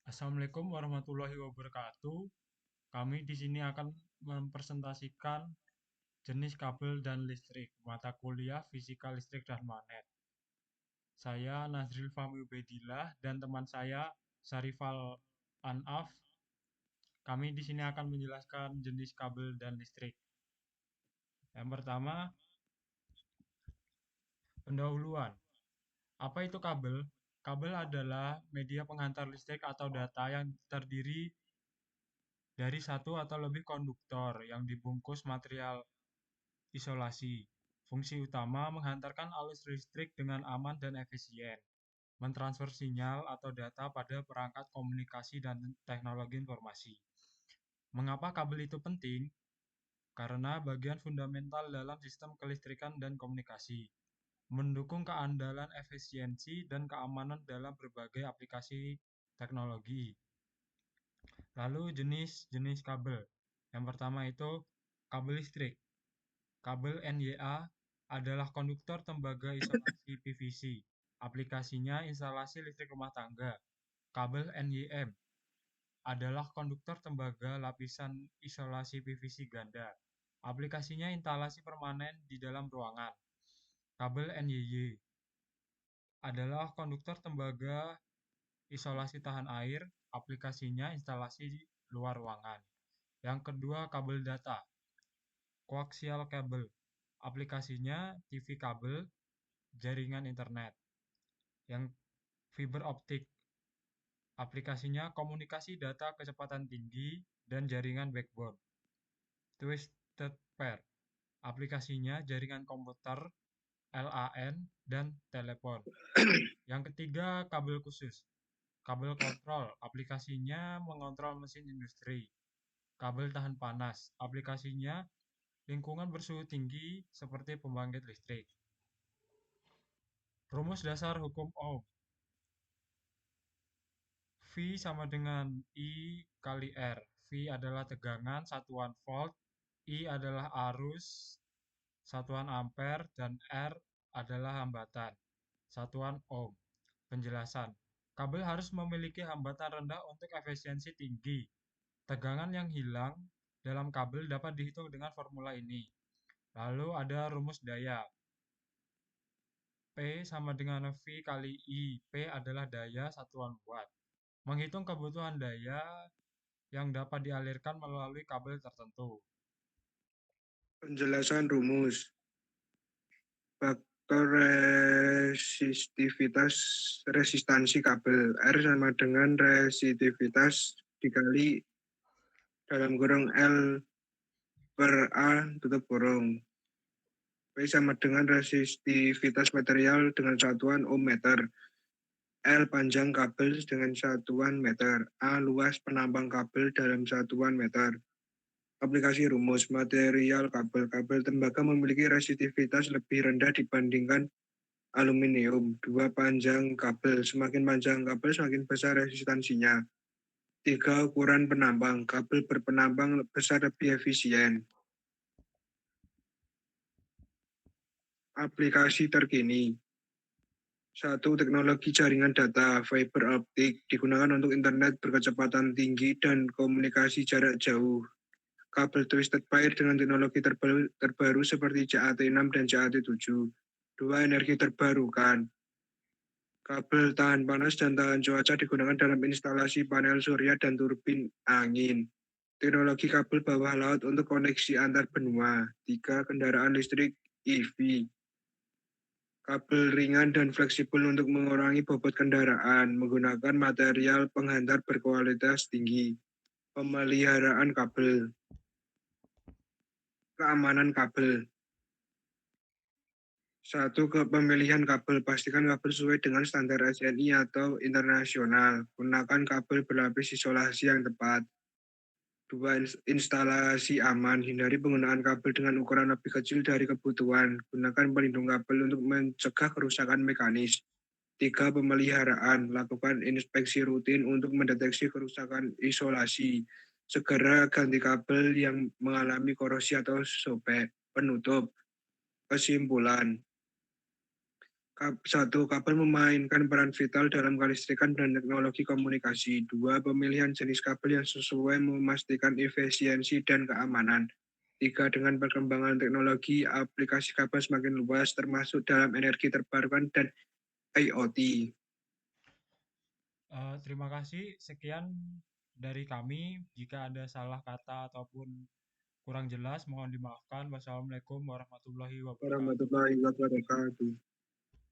Assalamualaikum warahmatullahi wabarakatuh. Kami di sini akan mempresentasikan jenis kabel dan listrik, mata kuliah fisika listrik dan magnet. Saya Nazril Fahmi Ubedillah dan teman saya Sarifal Anaf. Kami di sini akan menjelaskan jenis kabel dan listrik. Yang pertama, pendahuluan. Apa itu kabel? Kabel adalah media penghantar listrik atau data yang terdiri dari satu atau lebih konduktor yang dibungkus material isolasi. Fungsi utama menghantarkan arus listrik dengan aman dan efisien, mentransfer sinyal atau data pada perangkat komunikasi dan teknologi informasi. Mengapa kabel itu penting? Karena bagian fundamental dalam sistem kelistrikan dan komunikasi, mendukung keandalan efisiensi dan keamanan dalam berbagai aplikasi teknologi. Lalu jenis-jenis kabel. Yang pertama itu kabel listrik. Kabel NYA adalah konduktor tembaga isolasi PVC. Aplikasinya instalasi listrik rumah tangga. Kabel NYM adalah konduktor tembaga lapisan isolasi PVC ganda. Aplikasinya instalasi permanen di dalam ruangan. Kabel NYY adalah konduktor tembaga isolasi tahan air. Aplikasinya instalasi di luar ruangan. Yang kedua, kabel data. Coaxial cable. Aplikasinya TV kabel, jaringan internet. Yang fiber optik. Aplikasinya komunikasi data kecepatan tinggi dan jaringan backbone. Twisted pair. Aplikasinya jaringan komputer, LAN, dan telepon. Yang ketiga, kabel khusus. Kabel kontrol. Aplikasinya mengontrol mesin industri. Kabel tahan panas. Aplikasinya lingkungan bersuhu tinggi seperti pembangkit listrik. Rumus dasar hukum Ohm. V sama dengan I kali R. V adalah tegangan, satuan volt. I adalah arus, satuan ampere. Dan R adalah hambatan, satuan ohm. Penjelasan. Kabel harus memiliki hambatan rendah untuk efisiensi tinggi. Tegangan yang hilang dalam kabel dapat dihitung dengan formula ini. Lalu ada rumus daya. P sama dengan V kali I. P adalah daya satuan watt. Menghitung kebutuhan daya yang dapat dialirkan melalui kabel tertentu. Penjelasan rumus. Faktor resistansi kabel. R sama dengan resistivitas dikali dalam kurung L per A tutup kurung. P sama dengan resistivitas material dengan satuan ohm meter. L panjang kabel dengan satuan meter. A luas penambang kabel dalam satuan meter. Aplikasi rumus material kabel. Kabel tembaga memiliki resistivitas lebih rendah dibandingkan aluminium. 2. Panjang kabel. Semakin panjang kabel, semakin besar resistansinya. 3. Ukuran penambang. Kabel berpenambang besar lebih efisien. Aplikasi terkini. 1. Teknologi jaringan data fiber optik digunakan untuk internet berkecepatan tinggi dan komunikasi jarak jauh. Kabel twisted pair dengan teknologi terbaru seperti CAT6 dan CAT7. 2. Energi terbarukan. Kabel tahan panas dan tahan cuaca digunakan dalam instalasi panel surya dan turbin angin. Teknologi kabel bawah laut untuk koneksi antar benua. 3. Kendaraan listrik EV. Kabel ringan dan fleksibel untuk mengurangi bobot kendaraan menggunakan material penghantar berkualitas tinggi. Pemeliharaan kabel. Keamanan kabel. 1. Pemilihan kabel. Pastikan kabel sesuai dengan standar SNI atau internasional. Gunakan kabel berlapis isolasi yang tepat. 2. Instalasi aman. Hindari penggunaan kabel dengan ukuran lebih kecil dari kebutuhan. Gunakan pelindung kabel untuk mencegah kerusakan mekanis. 3. Pemeliharaan. Lakukan inspeksi rutin untuk mendeteksi kerusakan isolasi. Segera ganti kabel yang mengalami korosi atau sobek. Penutup. Kesimpulan. Satu, kabel memainkan peran vital dalam kelistrikan dan teknologi komunikasi. Dua, pemilihan jenis kabel yang sesuai memastikan efisiensi dan keamanan. Tiga, dengan perkembangan teknologi, aplikasi kabel semakin luas, termasuk dalam energi terbarukan dan IoT. Terima kasih. Sekian dari kami. Jika ada salah kata ataupun kurang jelas, mohon dimaafkan. Wassalamualaikum warahmatullahi wabarakatuh. Warahmatullahi wabarakatuh.